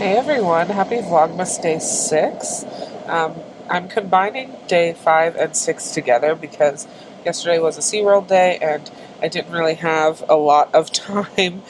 Hey everyone, happy Vlogmas Day 6. I'm combining Day 5 and 6 together because yesterday was a SeaWorld day and I didn't really have a lot of time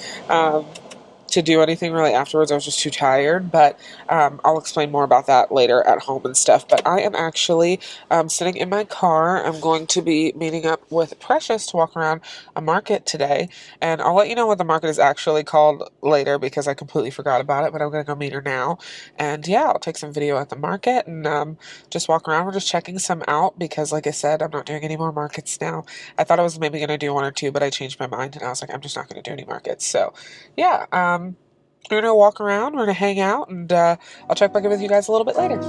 to do anything really afterwards. I was just too tired, but I'll explain more about that later at home and stuff. But I am actually sitting in my car. I'm going to be meeting up with Precious to walk around a market today, and I'll let you know what the market is actually called later because I completely forgot about it, but I'm going to go meet her now. And yeah, I'll take some video at the market and just walk around. We're just checking some out because, like I said, I'm not doing any more markets now. I thought I was maybe going to do one or two, but I changed my mind and I was like, I'm just not going to do any markets. So yeah, we're going to walk around, we're going to hang out, and I'll check back in with you guys a little bit later.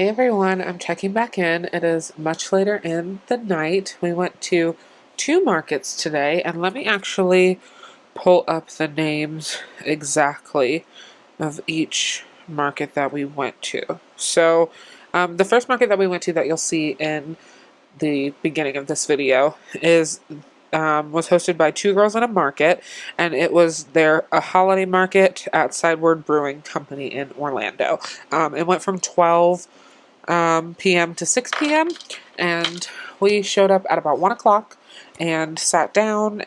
Hey everyone, I'm checking back in. It is much later in the night. We went to two markets today, and let me actually pull up the names exactly of each market that we went to. So, the first market that we went to that you'll see in the beginning of this video is was hosted by Two Girls in a Market, and it was a holiday market at SeaWorld Brewing Company in Orlando. It went from 12 p.m. to 6 p.m. and we showed up at about 1 o'clock and sat down.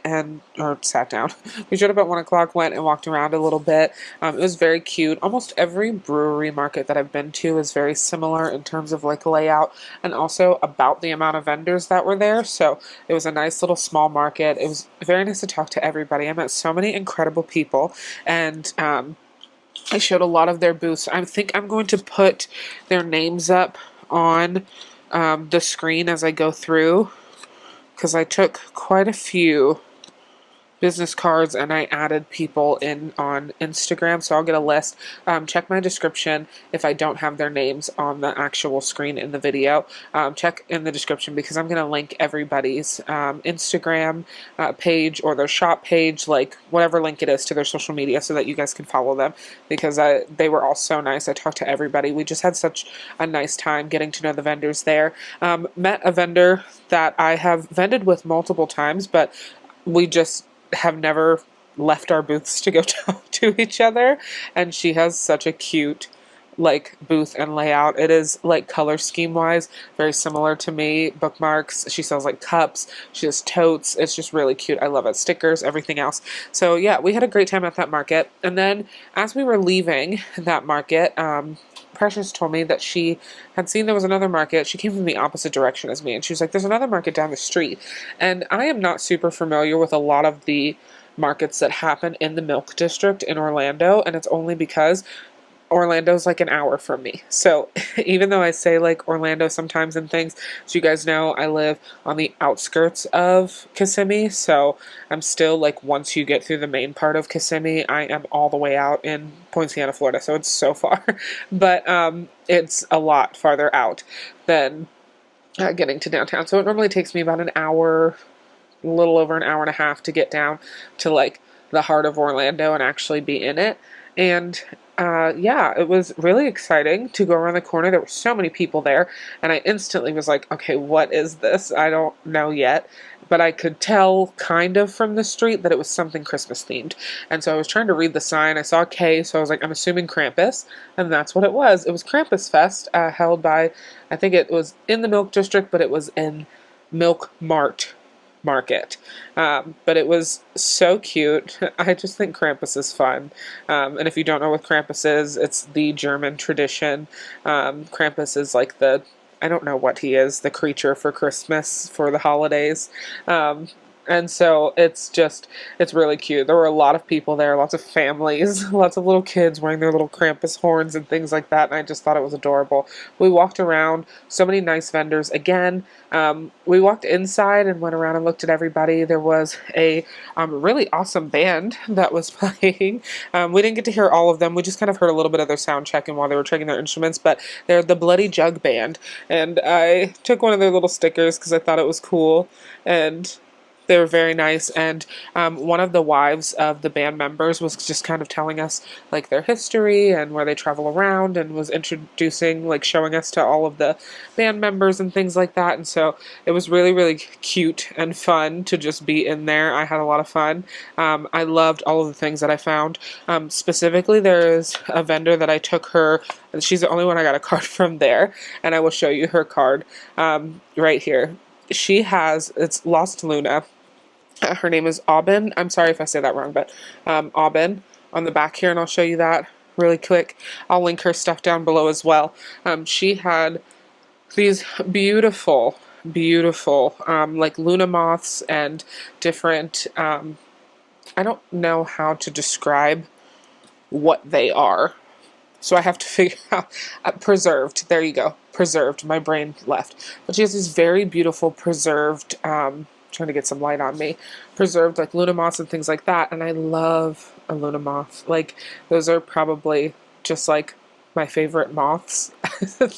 We showed up at 1 o'clock, went and walked around a little bit. It was very cute. Almost every brewery market that I've been to is very similar in terms of like layout and also about the amount of vendors that were there. So it was a nice little small market. It was very nice to talk to everybody. I met so many incredible people, and I showed a lot of their booths. I think I'm going to put their names up on the screen as I go through, because I took quite a few business cards and I added people in on Instagram, so I'll get a list. Check my description if I don't have their names on the actual screen in the video. Check in the description because I'm going to link everybody's Instagram page or their shop page, like whatever link it is to their social media, so that you guys can follow them, because they were all so nice. I talked to everybody. We just had such a nice time getting to know the vendors there. Met a vendor that I have vended with multiple times, but we just have never left our booths to go talk to each other, and she has such a cute like booth and layout. It is like color scheme wise very similar to me. Bookmarks. She sells like cups. She has totes. It's just really cute. I love it. Stickers, everything else. So yeah, we had a great time at that market. And then as we were leaving that market, Precious told me that she had seen there was another market. She came from the opposite direction as me, and she was like, there's another market down the street. And I am not super familiar with a lot of the markets that happen in the Milk District in Orlando, and it's only because Orlando's like an hour from me. So even though I say like Orlando sometimes and things, so you guys know I live on the outskirts of Kissimmee, so I'm still like, once you get through the main part of Kissimmee, I am all the way out in Poinciana, Florida, so it's so far. But it's a lot farther out than getting to downtown. So it normally takes me about an hour, a little over an hour and a half to get down to like the heart of Orlando and actually be in it. And yeah, it was really exciting to go around the corner. There were so many people there, and I instantly was like, okay, what is this? I don't know yet. But I could tell kind of from the street that it was something Christmas themed. And so I was trying to read the sign. I saw a K, so I was like, I'm assuming Krampus. And that's what it was. It was Krampus Fest, held by, I think it was in the Milk District, but it was in Milk Mart Market. But it was so cute. I just think Krampus is fun. And if you don't know what Krampus is, it's the German tradition. Krampus is like I don't know what he is, the creature for Christmas, for the holidays. And so it's really cute. There were a lot of people there, lots of families, lots of little kids wearing their little Krampus horns and things like that, and I just thought it was adorable. We walked around, so many nice vendors. Again, we walked inside and went around and looked at everybody. There was a really awesome band that was playing. We didn't get to hear all of them. We just kind of heard a little bit of their sound check and while they were checking their instruments, but they're the Bloody Jug Band, and I took one of their little stickers because I thought it was cool, and they were very nice. And one of the wives of the band members was just kind of telling us like their history and where they travel around, and was introducing, like showing us to all of the band members and things like that. And so it was really, really cute and fun to just be in there. I had a lot of fun. I loved all of the things that I found. Specifically, there is a vendor that I took her, and she's the only one I got a card from there, and I will show you her card right here. She has, it's Lost Luna. Her name is Aubin. I'm sorry if I say that wrong, but Aubin on the back here, and I'll show you that really quick. I'll link her stuff down below as well. She had these beautiful, beautiful like Luna moths and different, I don't know how to describe what they are, so I have to figure out, preserved, there you go, preserved, my brain left. But she has these very beautiful preserved, trying to get some light on me, preserved like Luna moths and things like that, and I love a Luna moth. Like, those are probably just like my favorite moths.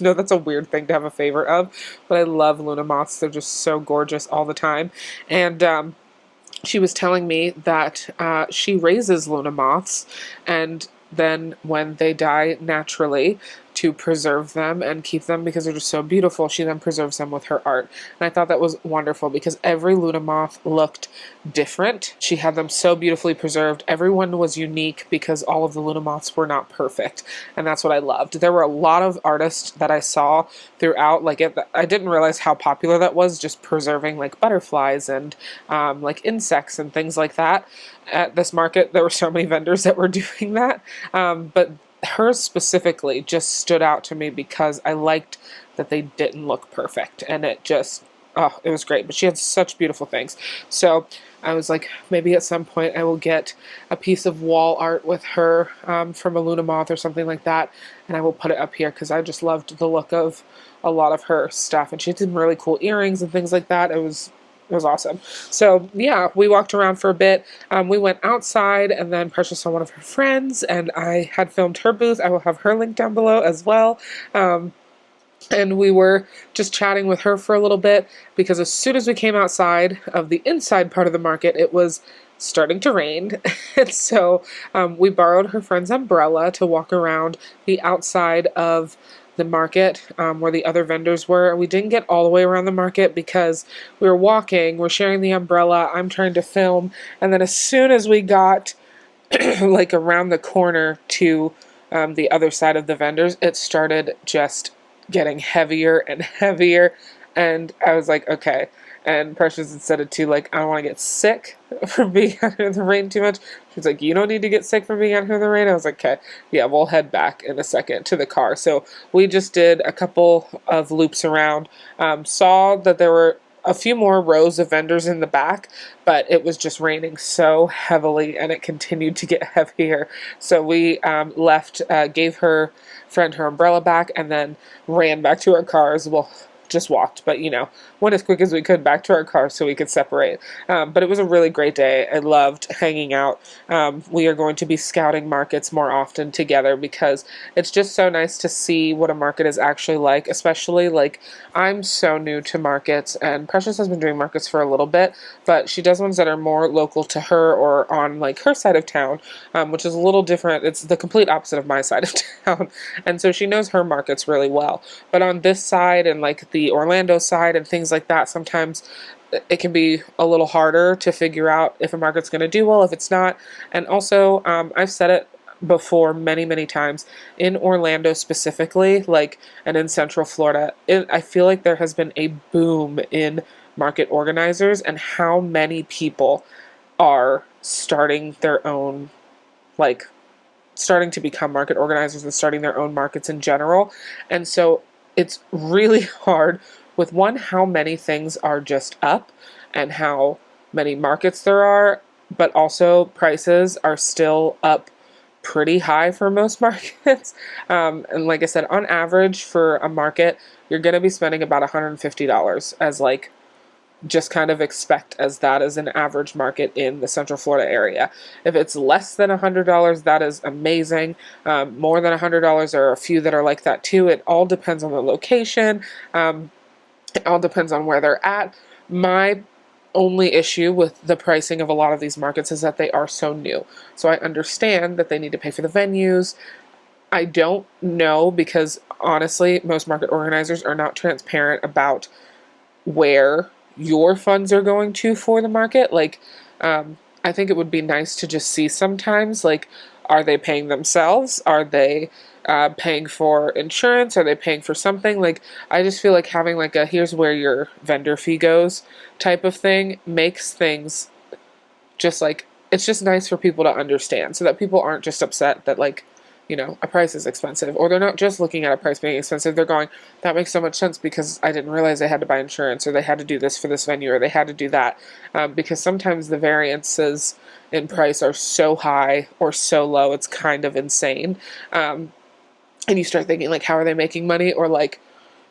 No, that's a weird thing to have a favorite of, but I love Luna moths. They're just so gorgeous all the time. And she was telling me that she raises Luna moths, and then when they die naturally, to preserve them and keep them because they're just so beautiful, she then preserves them with her art. And I thought that was wonderful because every Luna moth looked different. She had them so beautifully preserved. Everyone was unique because all of the Luna moths were not perfect. And that's what I loved. There were a lot of artists that I saw throughout. Like, I didn't realize how popular that was, just preserving like butterflies and like insects and things like that. At this market, there were so many vendors that were doing that. But hers specifically just stood out to me because I liked that they didn't look perfect, and it just, oh, it was great. But she had such beautiful things. So I was like, maybe at some point I will get a piece of wall art with her from a Luna moth or something like that, and I will put it up here because I just loved the look of a lot of her stuff. And she had some really cool earrings and things like that. It was awesome. So yeah, we walked around for a bit. We went outside, and then Precious saw one of her friends, and I had filmed her booth. I will have her link down below as well. And we were just chatting with her for a little bit because as soon as we came outside of the inside part of the market, it was starting to rain. And so we borrowed her friend's umbrella to walk around the outside of the market where the other vendors were. We didn't get all the way around the market because we were walking, we're sharing the umbrella, I'm trying to film, and then as soon as we got like around the corner to the other side of the vendors, it started just getting heavier and heavier, and I was like, okay. And Precious had said it too, like, I don't want to get sick from being out in the rain too much. She's like, you don't need to get sick from being out here in the rain. I was like, okay, yeah, we'll head back in a second to the car. So we just did a couple of loops around, saw that there were a few more rows of vendors in the back, but it was just raining so heavily, and it continued to get heavier. So we left, gave her friend her umbrella back, and then ran back to our cars. Well, just walked, but you know, went as quick as we could back to our car so we could separate. But it was a really great day. I loved hanging out. We are going to be scouting markets more often together because it's just so nice to see what a market is actually like, especially like I'm so new to markets, and Precious has been doing markets for a little bit, but she does ones that are more local to her or on like her side of town, which is a little different. It's the complete opposite of my side of town. And so she knows her markets really well. But on this side and like the Orlando side and things like that, sometimes it can be a little harder to figure out if a market's going to do well, if it's not. And also, I've said it before many times, in Orlando specifically, like, and in Central Florida, I feel like there has been a boom in market organizers, and how many people are starting their own, like, starting to become market organizers and starting their own markets in general. And so it's really hard with, one, how many things are just up and how many markets there are, but also prices are still up pretty high for most markets. And like I said, on average for a market, you're going to be spending about $150 as like, just kind of expect as that as an average market in the Central Florida area. If it's less than $100, that is amazing. More than $100, there are a few that are like that too. It all depends on the location. It all depends on where they're at. My only issue with the pricing of a lot of these markets is that they are so new. So I understand that they need to pay for the venues. I don't know, because honestly, most market organizers are not transparent about where your funds are going to for the market. Like, I think it would be nice to just see sometimes, like, are they paying themselves? Are they paying for insurance? Are they paying for something? Like, I just feel like having like a here's where your vendor fee goes type of thing makes things just like, it's just nice for people to understand, so that people aren't just upset that, like, you know, a price is expensive, or they're not just looking at a price being expensive, they're going, that makes so much sense because I didn't realize they had to buy insurance, or they had to do this for this venue, or they had to do that, because sometimes the variances in price are so high or so low, it's kind of insane, and you start thinking, like, how are they making money, or like,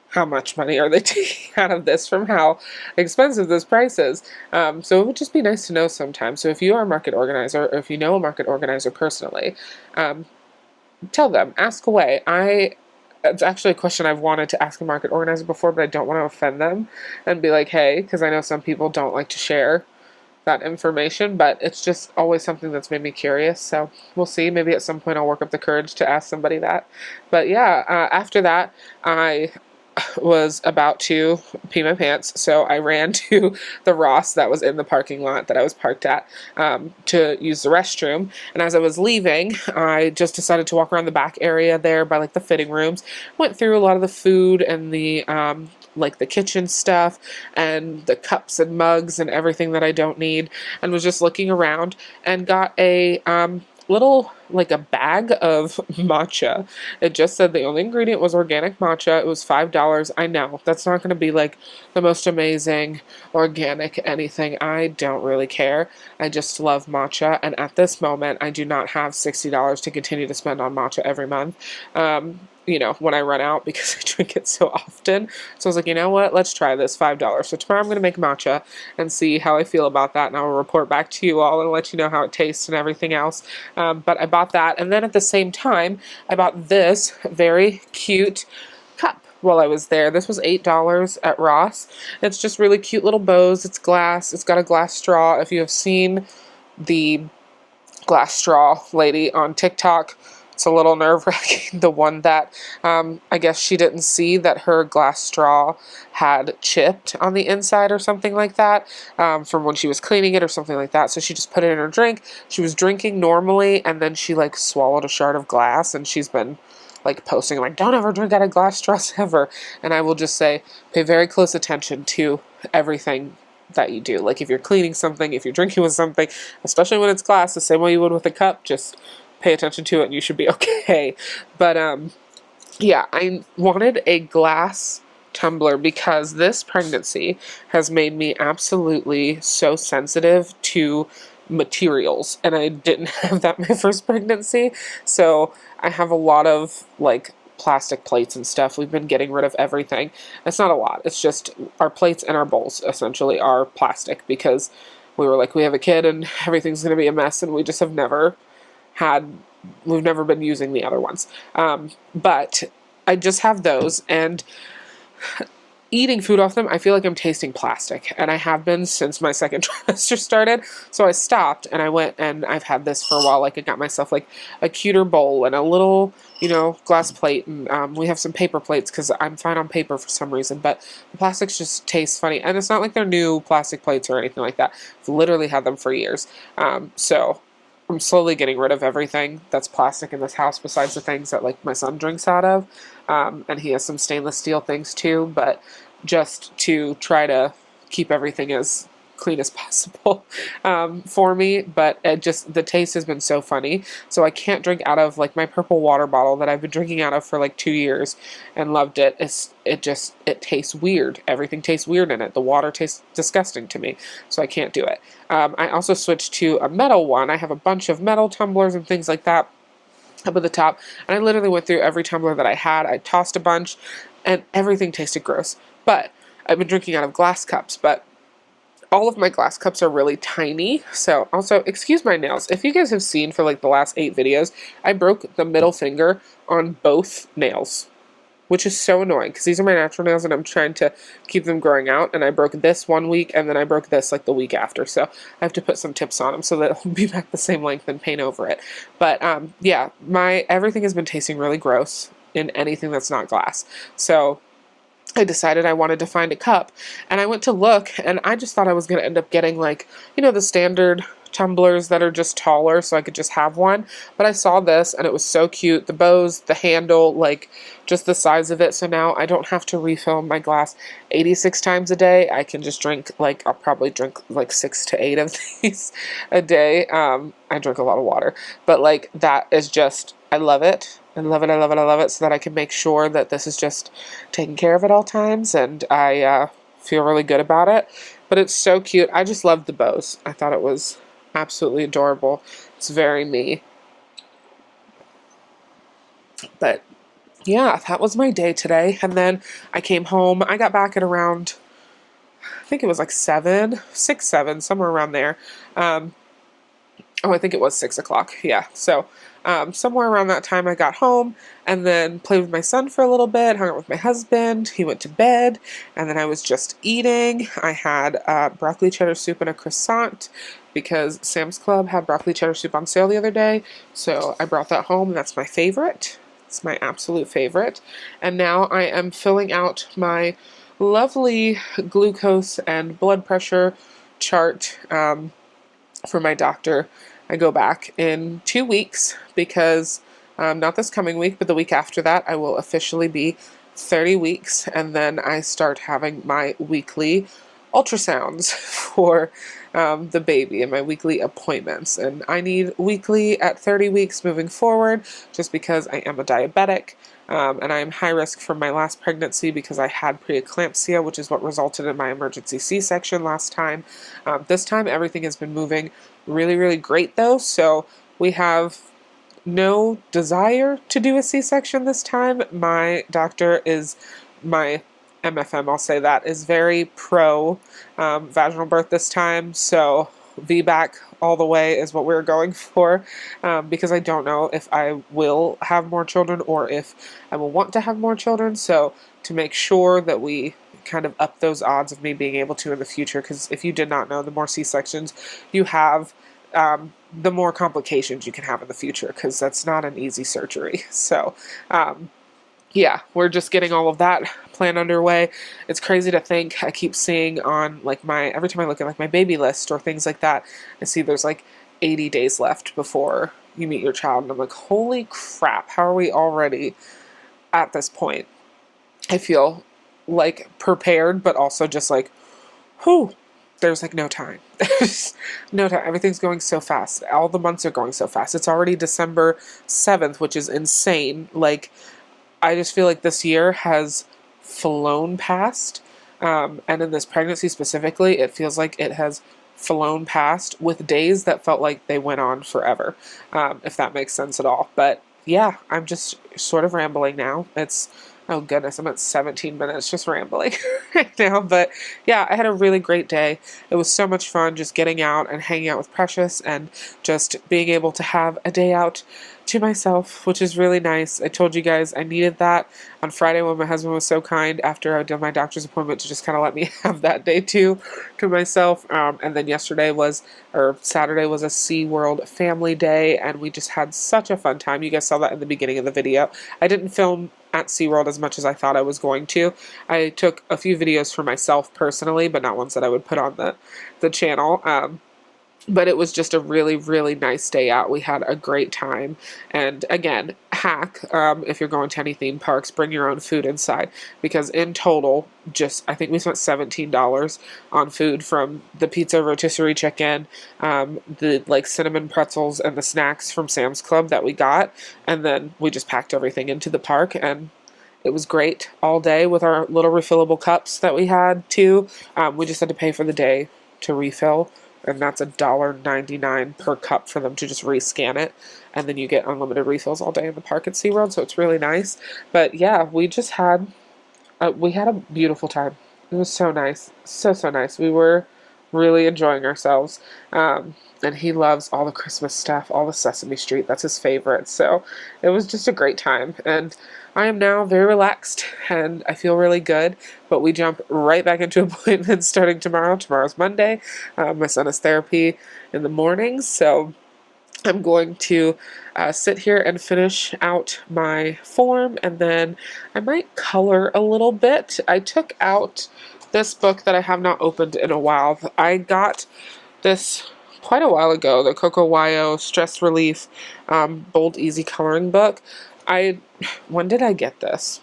how much money are they taking out of this from how expensive this price is? So it would just be nice to know sometimes. So if you are a market organizer, or if you know a market organizer personally, tell them, ask away. It's actually a question I've wanted to ask a market organizer before, but I don't want to offend them and be like, hey, because I know some people don't like to share that information, but it's just always something that's made me curious. So we'll see. Maybe at some point I'll work up the courage to ask somebody that. But yeah, after that, I was about to pee my pants, so I ran to the Ross that was in the parking lot that I was parked at, to use the restroom. And as I was leaving, I just decided to walk around the back area there by like the fitting rooms, went through a lot of the food and the like the kitchen stuff and the cups and mugs and everything that I don't need, and was just looking around and got a little, like a bag of matcha. It just said the only ingredient was organic matcha. It was $5. I know that's not going to be like the most amazing organic anything. I don't really care. I just love matcha, and at this moment I do not have $60 to continue to spend on matcha every month. You know, when I run out, because I drink it so often. So I was like, you know what, let's try this $5. So tomorrow I'm going to make matcha and see how I feel about that, and I will report back to you all and let you know how it tastes and everything else. But I bought that, and then at the same time I bought this very cute cup while I was there. This was $8 at Ross. It's just really cute little bows. It's glass. It's got a glass straw. If you have seen the glass straw lady on TikTok, it's a little nerve-wracking. The one that I guess she didn't see that her glass straw had chipped on the inside or something like that, from when she was cleaning it or something like that. So she just put it in her drink. She was drinking normally, and then she like swallowed a shard of glass, and she's been like posting like, don't ever drink out of glass straws ever. And I will just say, pay very close attention to everything that you do. Like if you're cleaning something, if you're drinking with something, especially when it's glass, the same way you would with a cup, just pay attention to it and you should be okay. But yeah, I wanted a glass tumbler because this pregnancy has made me absolutely so sensitive to materials, and I didn't have that my first pregnancy. So I have a lot of like plastic plates and stuff. We've been getting rid of everything. It's not a lot. It's just our plates and our bowls essentially are plastic, because we were like, we have a kid and everything's going to be a mess, and we just have never had, we've never been using the other ones. But I just have those, and eating food off them, I feel like I'm tasting plastic, and I have been since my second trimester started. So I stopped, and I went, and I've had this for a while. Like I got myself like a cuter bowl and a little, you know, glass plate, and we have some paper plates because I'm fine on paper for some reason, but the plastics just taste funny, and it's not like they're new plastic plates or anything like that. I've literally had them for years. So I'm slowly getting rid of everything that's plastic in this house, besides the things that like my son drinks out of. And he has some stainless steel things too, but just to try to keep everything as clean as possible for me. But it just, the taste has been so funny. So I can't drink out of like my purple water bottle that I've been drinking out of for like 2 years and loved it. It tastes weird. Everything tastes weird in it. The water tastes disgusting to me. So I can't do it. I also switched to a metal one. I have a bunch of metal tumblers and things like that up at the top, and I literally went through every tumbler that I had. I tossed a bunch, and everything tasted gross. But I've been drinking out of glass cups, but all of my glass cups are really tiny. So also, excuse my nails. If you guys have seen for like the last 8 videos, I broke the middle finger on both nails, which is so annoying because these are my natural nails and I'm trying to keep them growing out, and I broke this one week and then I broke this like the week after, so I have to put some tips on them so that it'll be back the same length and paint over it. But yeah, everything has been tasting really gross in anything that's not glass. So I decided I wanted to find a cup, and I went to look, and I just thought I was going to end up getting like, you know, the standard tumblers that are just taller so I could just have one. But I saw this and it was so cute. The bows, the handle, like just the size of it. So now I don't have to refill my glass 86 times a day. I can just drink like, I'll probably drink like 6 to 8 of these a day. I drink a lot of water, but like that is just, I love it. I love it, I love it, I love it, so that I can make sure that this is just taken care of at all times, and I feel really good about it. But it's so cute. I just loved the bows. I thought it was absolutely adorable. It's very me. But yeah, that was my day today. And then I came home. I got back at around, I think it was like 7, 6, 7, somewhere around there. Oh, I think it was 6 o'clock. Yeah. So somewhere around that time I got home and then played with my son for a little bit, hung out with my husband, he went to bed, and then I was just eating. I had broccoli cheddar soup and a croissant because Sam's Club had broccoli cheddar soup on sale the other day, so I brought that home. That's my favorite. It's my absolute favorite. And now I am filling out my lovely glucose and blood pressure chart for my doctor. I go back in 2 weeks because not this coming week, but the week after that, I will officially be 30 weeks, and then I start having my weekly ultrasounds for the baby and my weekly appointments. And I need weekly at 30 weeks moving forward just because I am a diabetic. And I am high risk from my last pregnancy because I had preeclampsia, which is what resulted in my emergency C-section last time. This time, everything has been moving really, really great though. So we have no desire to do a C-section this time. My doctor my MFM, I'll say that, is very pro vaginal birth this time. So VBAC all the way is what we're going for, because I don't know if I will have more children or if I will want to have more children. So to make sure that we kind of up those odds of me being able to in the future, because if you did not know, the more C-sections you have, the more complications you can have in the future, because that's not an easy surgery. So yeah, we're just getting all of that plan underway. It's crazy to think. I keep seeing on like every time I look at like my baby list or things like that, I see there's like 80 days left before you meet your child. And I'm like, holy crap, how are we already at this point? I feel like prepared, but also just like, whew, there's like no time. There's no time. Everything's going so fast. All the months are going so fast. It's already December 7th, which is insane. Like, I just feel like this year has flown past, and in this pregnancy specifically, it feels like it has flown past with days that felt like they went on forever, if that makes sense at all. But yeah, I'm just sort of rambling now. Oh goodness, I'm at 17 minutes just rambling right now. But yeah, I had a really great day. It was so much fun just getting out and hanging out with Precious and just being able to have a day out to myself, which is really nice. I told you guys I needed that on Friday when my husband was so kind after I did my doctor's appointment to just kind of let me have that day too to myself. And then Saturday was a SeaWorld family day, and we just had such a fun time. You guys saw that in the beginning of the video. I didn't film at SeaWorld as much as I thought I was going to. I took a few videos for myself personally, but not ones that I would put on the channel. But it was just a really, really nice day out. We had a great time. And again, hack, if you're going to any theme parks, bring your own food inside. Because in total, I think we spent $17 on food, from the pizza, rotisserie chicken, the like cinnamon pretzels, and the snacks from Sam's Club that we got. And then we just packed everything into the park, and it was great all day with our little refillable cups that we had too. We just had to pay for the day to refill, and that's $1.99 per cup for them to just rescan it, and then you get unlimited refills all day in the park at SeaWorld, so it's really nice. But yeah, we had a beautiful time. It was so nice. So nice. We were really enjoying ourselves. And he loves all the Christmas stuff, all the Sesame Street. That's his favorite. So it was just a great time. And I am now very relaxed and I feel really good. But we jump right back into appointments starting tomorrow. Tomorrow's Monday. My son has therapy in the morning. So I'm going to sit here and finish out my form, and then I might color a little bit. I took out this book that I have not opened in a while. I got this quite a while ago, the Coco Wyo Stress Relief Bold Easy Coloring Book. When did I get this?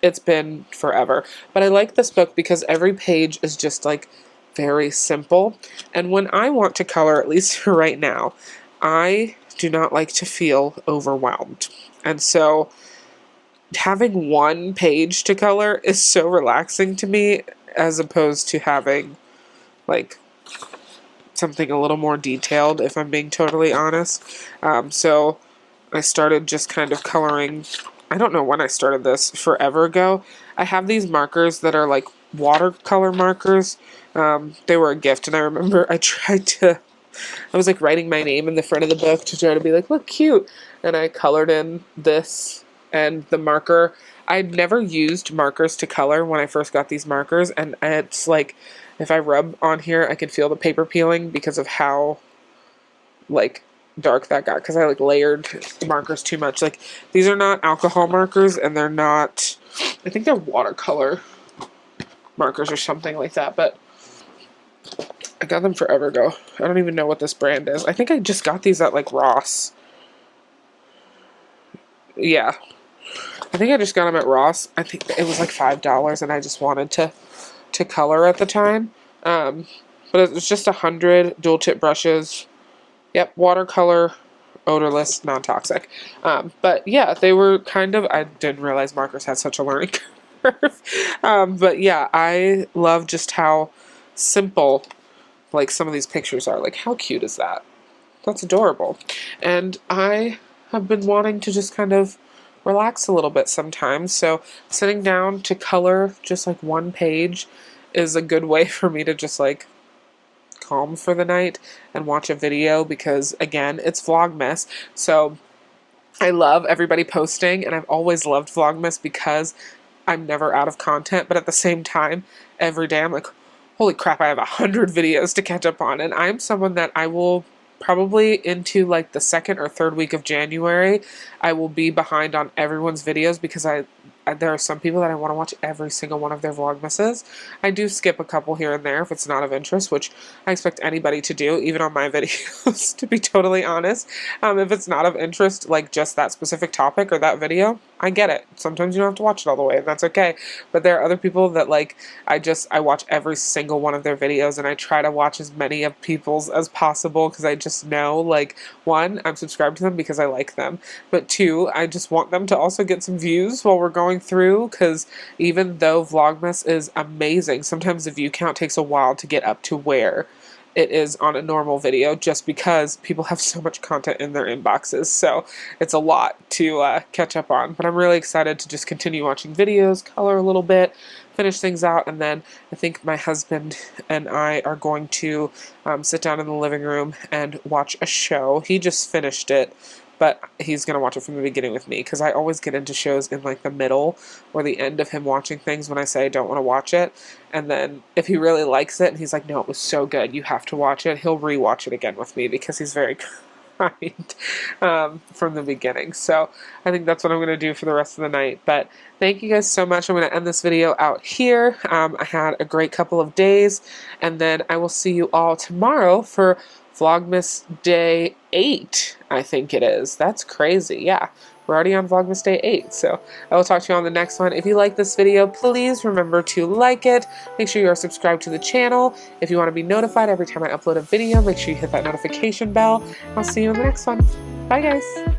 It's been forever. But I like this book because every page is just like very simple. And when I want to color, at least for right now, I do not like to feel overwhelmed. And so having one page to color is so relaxing to me, as opposed to having like something a little more detailed, if I'm being totally honest. So I started just kind of coloring. I don't know when I started this, forever ago. I have these markers that are like watercolor markers. They were a gift, and I remember I tried to I was like writing my name in the front of the book to try to be like, look cute. And I colored in this and the marker. I'd never used markers to color when I first got these markers. And it's like, if I rub on here, I can feel the paper peeling because of how like dark that got. Because I like layered the markers too much. Like these are not alcohol markers and they're not, I think they're watercolor markers or something like that. But I got them forever ago. I don't even know what this brand is. I think I just got these at like Ross. Yeah. I think I just got them at Ross. I think it was like $5 and I just wanted to color at the time. But it was just 100 dual tip brushes. Yep, watercolor, odorless, non-toxic. But yeah, they were kind of, I didn't realize markers had such a learning curve. But yeah, I love just how simple like some of these pictures are. Like how cute is that? That's adorable. And I have been wanting to just kind of relax a little bit sometimes. So sitting down to color just like one page is a good way for me to just like calm for the night and watch a video because again, it's Vlogmas. So I love everybody posting and I've always loved Vlogmas because I'm never out of content, but at the same time, every day I'm like, holy crap, I have 100 videos to catch up on. And I'm someone that I will probably into like the second or third week of January, I will be behind on everyone's videos because there are some people that I want to watch every single one of their Vlogmases. I do skip a couple here and there if it's not of interest, which I expect anybody to do, even on my videos, to be totally honest. If it's not of interest, like just that specific topic or that video, I get it. Sometimes you don't have to watch it all the way, and that's okay. But there are other people that like, I watch every single one of their videos, and I try to watch as many of people's as possible because I just know, like, one, I'm subscribed to them because I like them, but two, I just want them to also get some views while we're going through, because even though Vlogmas is amazing, sometimes the view count takes a while to get up to where it is on a normal video just because people have so much content in their inboxes, so it's a lot to catch up on. But I'm really excited to just continue watching videos, color a little bit, finish things out, and then I think my husband and I are going to sit down in the living room and watch a show. He just finished it, but he's going to watch it from the beginning with me because I always get into shows in like the middle or the end of him watching things when I say I don't want to watch it. And then if he really likes it and he's like, no, it was so good, you have to watch it, he'll rewatch it again with me because he's very kind from the beginning. So I think that's what I'm going to do for the rest of the night. But thank you guys so much. I'm going to end this video out here. I had a great couple of days, and then I will see you all tomorrow for Vlogmas Day 8, I think it is. That's crazy. Yeah, we're already on Vlogmas Day 8, so I will talk to you on the next one. If you like this video, please remember to like it. Make sure you are subscribed to the channel. If you want to be notified every time I upload a video, make sure you hit that notification bell. I'll see you in the next one. Bye, guys.